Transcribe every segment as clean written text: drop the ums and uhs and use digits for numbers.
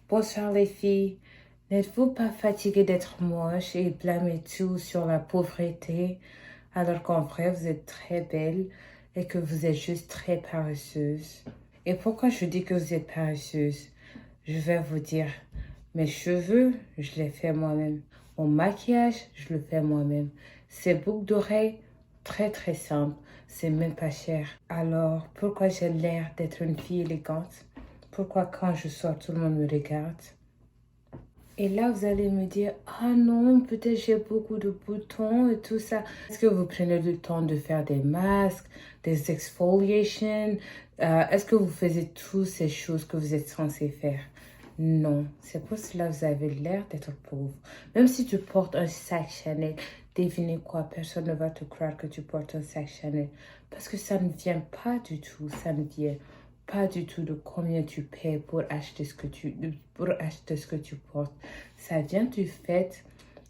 Bonsoir les filles. N'êtes-vous pas fatiguées d'être moche et blâmer tout sur la pauvreté alors qu'en vrai vous êtes très belle et que vous êtes juste très paresseuse? Et pourquoi je dis que vous êtes paresseuse? Je vais vous dire, mes cheveux, je les fais moi-même. Mon maquillage, je le fais moi-même. Ces boucles d'oreilles, très très simple, c'est même pas cher. Alors, pourquoi j'ai l'air d'être une fille élégante? Pourquoi quand je sors, tout le monde me regarde? Et là, vous allez me dire, ah non, peut-être j'ai beaucoup de boutons et tout ça. Est-ce que vous prenez le temps de faire des masques, des exfoliations? Est-ce que vous faites toutes ces choses que vous êtes censé faire? Non, c'est pour cela que vous avez l'air d'être pauvre. Même si tu portes un sac Chanel, devinez quoi, personne ne va te croire que tu portes un sac Chanel. Parce que ça ne vient pas du tout, ça ne vient pas du tout de combien tu paies pour acheter ce que tu portes. Ça vient du fait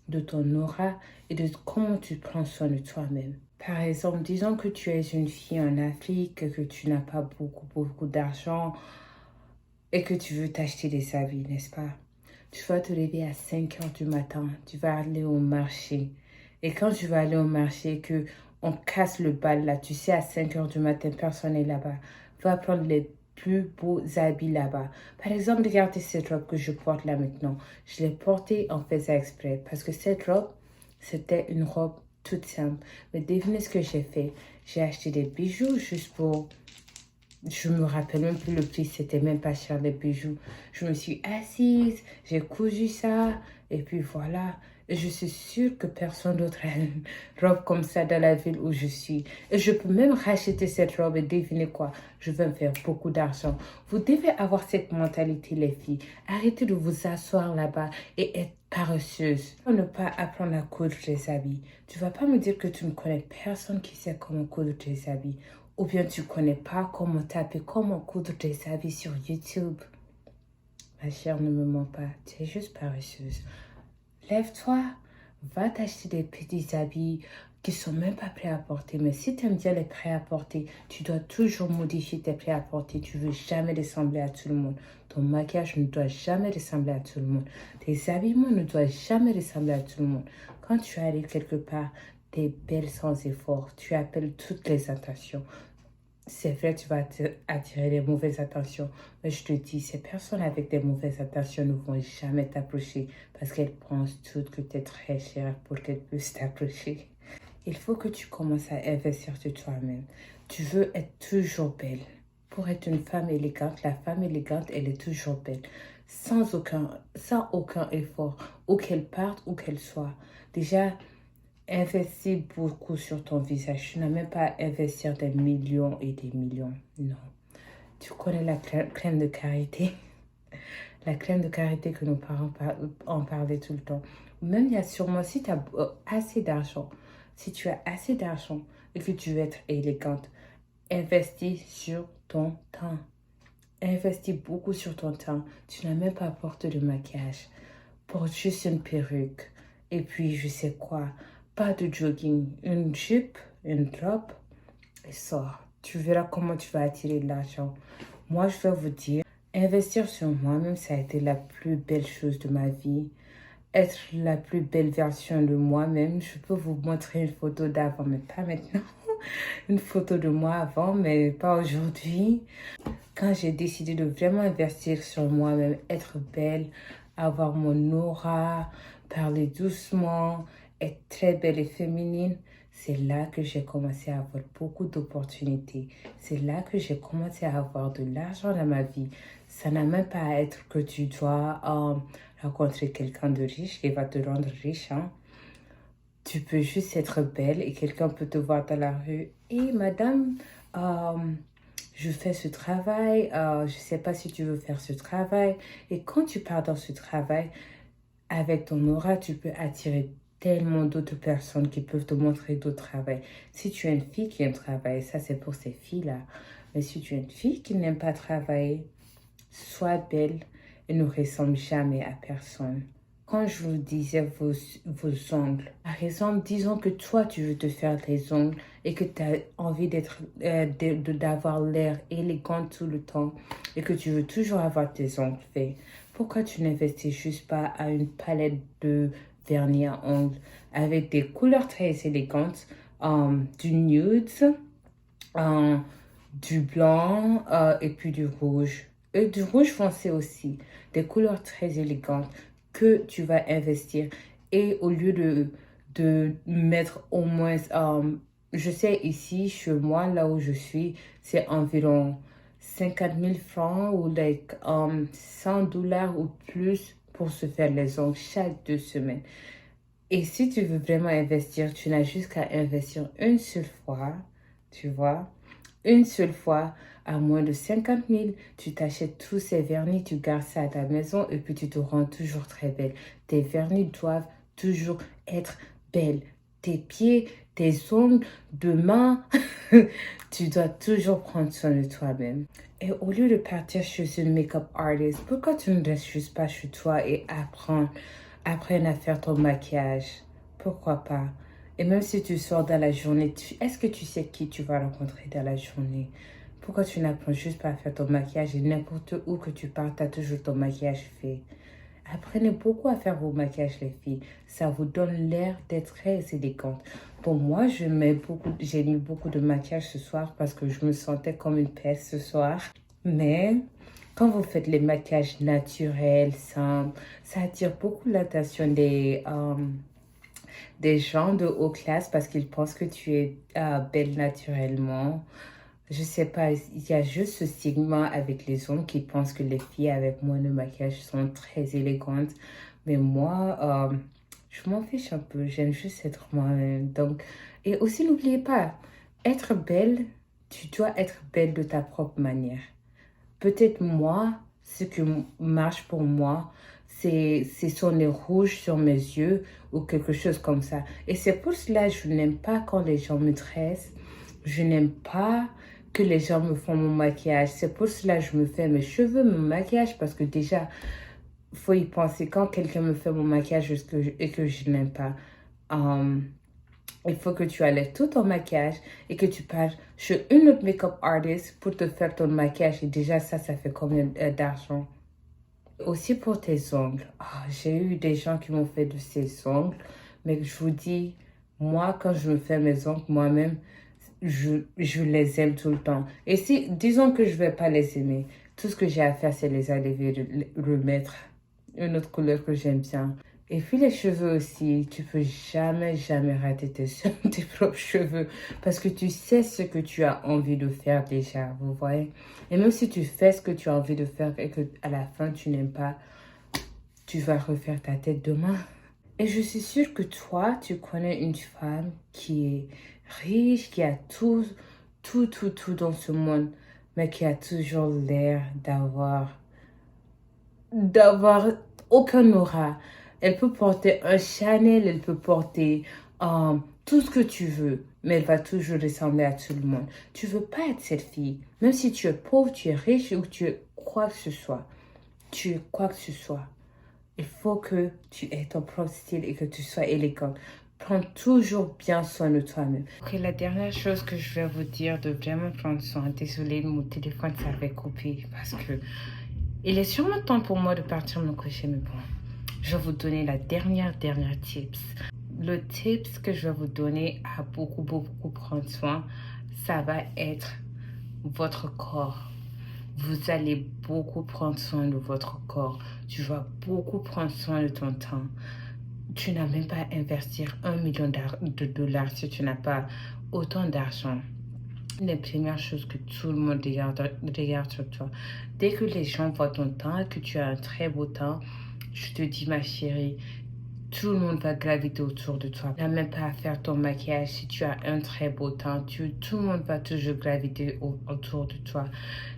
de ton aura et de comment tu prends soin de toi-même. Par exemple, disons que tu es une fille en Afrique, que tu n'as pas beaucoup d'argent et que tu veux t'acheter des habits, n'est-ce pas? Tu vas te lever à 5 heures du matin, tu vas aller au marché. Et quand tu vas aller au marché, que on casse le bal là, tu sais, à 5 heures du matin, personne n'est là-bas. Va prendre les plus beaux habits là-bas. Par exemple, regardez cette robe que je porte là maintenant. Je l'ai portée en faisant exprès parce que cette robe, c'était une robe toute simple. Mais devinez ce que j'ai fait. J'ai acheté des bijoux juste pour je me rappelle même plus le prix, c'était même pas cher les bijoux. Je me suis assise, j'ai cousu ça, et puis voilà. Et je suis sûre que personne d'autre a une robe comme ça dans la ville où je suis. Et je peux même racheter cette robe et devinez quoi, je vais me faire beaucoup d'argent. Vous devez avoir cette mentalité, les filles. Arrêtez de vous asseoir là-bas et être paresseuse. Pour ne pas apprendre à coudre des habits. Tu vas pas me dire que tu ne connais personne qui sait comment coudre des habits. Ou bien tu connais pas comment taper, comment coudre des habits sur YouTube. Ma chère, ne me mens pas, tu es juste paresseuse. Lève-toi, va t'acheter des petits habits qui sont même pas prêts à porter. Mais si tu aimes bien les prêts à porter, tu dois toujours modifier tes prêts à porter. Tu veux jamais ressembler à tout le monde. Ton maquillage ne doit jamais ressembler à tout le monde. Tes habillements ne doivent jamais ressembler à tout le monde. Quand tu arrives quelque part, tu es belle sans effort. Tu appelles toutes les attentions. C'est vrai, tu vas attirer les mauvaises attentions. Mais je te dis, ces personnes avec des mauvaises attentions ne vont jamais t'approcher parce qu'elles pensent toutes que tu es très chère pour qu'elles puissent t'approcher. Il faut que tu commences à investir sur toi-même. Tu veux être toujours belle. Pour être une femme élégante, la femme élégante, elle est toujours belle. Sans aucun effort, où qu'elle parte, où qu'elle soit. Déjà, investis beaucoup sur ton visage. Tu n'as même pas à investir des millions et des millions. Non. Tu connais la crème de karité? La crème de karité que nos parents en parlaient tout le temps. Même il y a sûrement, si tu as assez d'argent, si tu as assez d'argent et que tu veux être élégante, investis sur ton temps. Investis beaucoup sur ton temps. Tu n'as même pas à porter de maquillage. Porte juste une perruque. Et puis, je sais quoi, pas de jogging. Une jupe, une robe et sors. Tu verras comment tu vas attirer de l'argent. Moi, je vais vous dire, investir sur moi-même, ça a été la plus belle chose de ma vie. Être la plus belle version de moi-même. Je peux vous montrer une photo d'avant, mais pas maintenant. Une photo de moi avant, mais pas aujourd'hui. Quand j'ai décidé de vraiment investir sur moi-même, être belle, avoir mon aura, parler doucement, être très belle et féminine, c'est là que j'ai commencé à avoir beaucoup d'opportunités. C'est là que j'ai commencé à avoir de l'argent dans ma vie. Ça n'a même pas à être que tu dois rencontrer quelqu'un de riche qui va te rendre riche, hein. Tu peux juste être belle et quelqu'un peut te voir dans la rue. Et madame, euh, je fais ce travail, je ne sais pas si tu veux faire ce travail. Et quand tu pars dans ce travail, avec ton aura, tu peux attirer tellement d'autres personnes qui peuvent te montrer d'autres travails. Si tu es une fille qui aime travailler, ça c'est pour ces filles-là. Mais si tu es une fille qui n'aime pas travailler, sois belle et ne ressemble jamais à personne. Quand je vous disais vos ongles, par exemple, disons que toi, tu veux te faire les ongles et que tu as envie d'avoir l'air élégant tout le temps et que tu veux toujours avoir tes ongles faits. Pourquoi tu n'investis juste pas à une palette de vernis à ongles avec des couleurs très élégantes, du nude, euh, du blanc et puis du rouge. Et du rouge foncé aussi. Des couleurs très élégantes que tu vas investir. Et au lieu de mettre au moins, je sais ici, chez moi, là où je suis, c'est environ 50 000 francs ou like, $100 ou plus pour se faire les ongles chaque 2 semaines. Et si tu veux vraiment investir, tu n'as juste qu'à investir une seule fois, tu vois, une seule fois à moins de 50 000, tu t'achètes tous ces vernis, tu gardes ça à ta maison et puis tu te rends toujours très belle. Tes vernis doivent toujours être belles. Tes pieds, tes ongles, de main, tu dois toujours prendre soin de toi-même. Et au lieu de partir chez une make-up artist, pourquoi tu ne restes juste pas chez toi et apprendre à faire ton maquillage? Pourquoi pas? Et même si tu sors dans la journée, est-ce que tu sais qui tu vas rencontrer dans la journée? Pourquoi tu n'apprends juste pas à faire ton maquillage et n'importe où que tu partes, tu as toujours ton maquillage fait? Apprenez beaucoup à faire vos maquillages, les filles. Ça vous donne l'air d'être très élégante. Pour moi, j'ai mis beaucoup de maquillage ce soir parce que je me sentais comme une peste ce soir. Mais quand vous faites les maquillages naturels, simples, ça attire beaucoup l'attention des gens de haut classe parce qu'ils pensent que tu es belle naturellement. Je sais pas, il y a juste ce stigma avec les hommes qui pensent que les filles avec moins de maquillage sont très élégantes. Mais moi, je m'en fiche un peu. J'aime juste être moi-même. Donc, et aussi, n'oubliez pas, être belle, tu dois être belle de ta propre manière. Peut-être moi, ce qui marche pour moi, ce sont les rouges sur mes yeux ou quelque chose comme ça. Et c'est pour cela que je n'aime pas quand les gens me tressent. Je n'aime pas que les gens me font mon maquillage. C'est pour cela que je me fais mes cheveux, mon maquillage, parce que déjà, il faut y penser quand quelqu'un me fait mon maquillage et que je n'aime pas. euh, il faut que tu enlèves tout ton maquillage et que tu partes chez une autre make-up artist pour te faire ton maquillage. Et déjà, ça fait combien d'argent? Aussi pour tes ongles. J'ai eu des gens qui m'ont fait de ces ongles. Mais je vous dis, moi, quand je me fais mes ongles moi-même, je les aime tout le temps. Et si, disons que je ne vais pas les aimer, tout ce que j'ai à faire, c'est les enlever, remettre une autre couleur que j'aime bien. Et puis les cheveux aussi, tu peux jamais, jamais rater tes propres cheveux parce que tu sais ce que tu as envie de faire déjà, vous voyez. Et même si tu fais ce que tu as envie de faire et que à la fin tu n'aimes pas, tu vas refaire ta tête demain. Et je suis sûre que toi, tu connais une femme qui est riche, qui a tout dans ce monde, mais qui a toujours l'air d'avoir aucun aura. Elle peut porter un Chanel, elle peut porter tout ce que tu veux, mais elle va toujours ressembler à tout le monde. Tu veux pas être cette fille. Même si tu es pauvre, tu es riche ou tu es quoi que ce soit. Tu es quoi que ce soit. Il faut que tu aies ton propre style et que tu sois élégante. Prends toujours bien soin de toi-même. Ok, la dernière chose que je vais vous dire de vraiment prendre soin. Désolée, mon téléphone s'avait coupé parce que il est sûrement temps pour moi de partir me coucher, mais bon, je vais vous donner la dernière tips. Le tips que je vais vous donner à beaucoup prendre soin, ça va être votre corps. Vous allez beaucoup prendre soin de votre corps. Tu vas beaucoup prendre soin de ton temps. Tu n'as même pas à investir 1 million de dollars si tu n'as pas autant d'argent. Les premières choses que tout le monde regarde sur toi. Dès que les gens voient ton temps et que tu as un très beau temps, je te dis ma chérie, tout le monde va graviter autour de toi. Tu n'as même pas à faire ton maquillage si tu as un très beau temps. Tout le monde va toujours graviter autour de toi.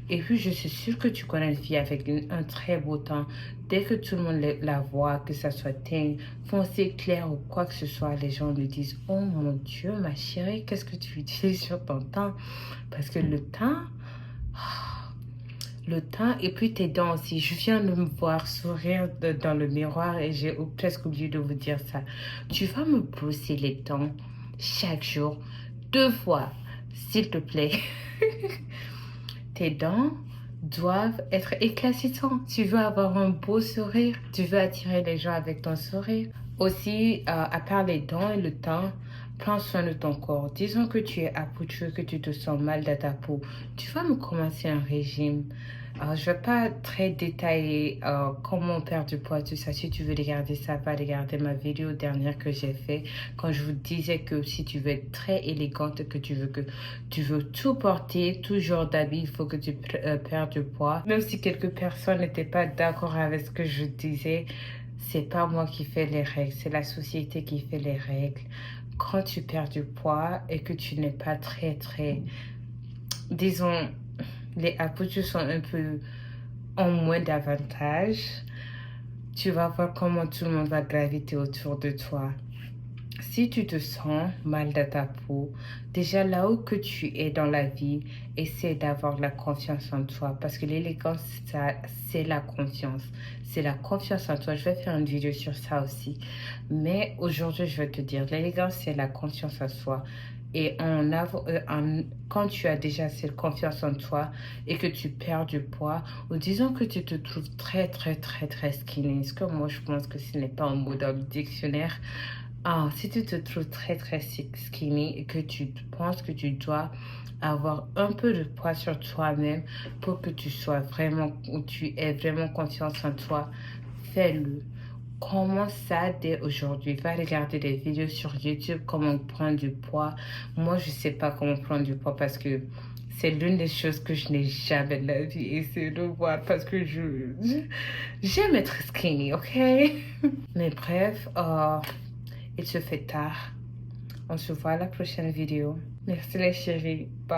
Et puis, je suis sûre que tu connais une fille avec un très beau temps. Dès que tout le monde la voit, que ça soit teint, foncé, clair ou quoi que ce soit, les gens lui disent « Oh mon Dieu, ma chérie, qu'est-ce que tu utilises sur ton teint? » Parce que le teint et puis tes dents aussi. Je viens de me voir sourire dans le miroir et j'ai presque oublié de vous dire ça. Tu vas me brosser les dents chaque jour, 2 fois, s'il te plaît. Tes dents, doivent être éclatants. Tu veux avoir un beau sourire, tu veux attirer les gens avec ton sourire. Aussi, à part les dents et le teint, prends soin de ton corps. Disons que tu es à bout de cheveux, que tu te sens mal dans ta peau. Tu vas me commencer un régime. Je ne vais pas très détailler comment perdre du poids, tout ça. Si tu veux regarder ça, va regarder ma vidéo dernière que j'ai fait quand je vous disais que si tu veux être très élégante, que tu veux tout porter, tout genre d'habits, il faut que tu perdes du poids. Même si quelques personnes n'étaient pas d'accord avec ce que je disais, c'est pas moi qui fais les règles, c'est la société qui fait les règles. Quand tu perds du poids et que tu n'es pas très, disons, les appuis sont un peu en moins d'avantages, tu vas voir comment tout le monde va graviter autour de toi. Si tu te sens mal dans ta peau, déjà là où que tu es dans la vie, essaie d'avoir la confiance en toi parce que l'élégance, c'est la confiance. C'est la confiance en toi. Je vais faire une vidéo sur ça aussi. Mais aujourd'hui, je vais te dire, l'élégance, c'est la confiance en soi. Et quand tu as déjà cette confiance en toi et que tu perds du poids, ou disons que tu te trouves très skinny, ce que moi je pense que ce n'est pas un mot dans le dictionnaire. Si tu te trouves très skinny et que tu penses que tu dois avoir un peu de poids sur toi-même pour que tu sois vraiment, ou tu aies vraiment confiance en toi, fais-le. Commence ça dès aujourd'hui. Va regarder des vidéos sur YouTube, comment prendre du poids. Moi, je sais pas comment prendre du poids parce que c'est l'une des choses que je n'ai jamais de la vie. Et c'est de voir parce que j'aime être skinny, ok? Mais bref, il se fait tard. On se voit à la prochaine vidéo. Merci les chéris. Bye.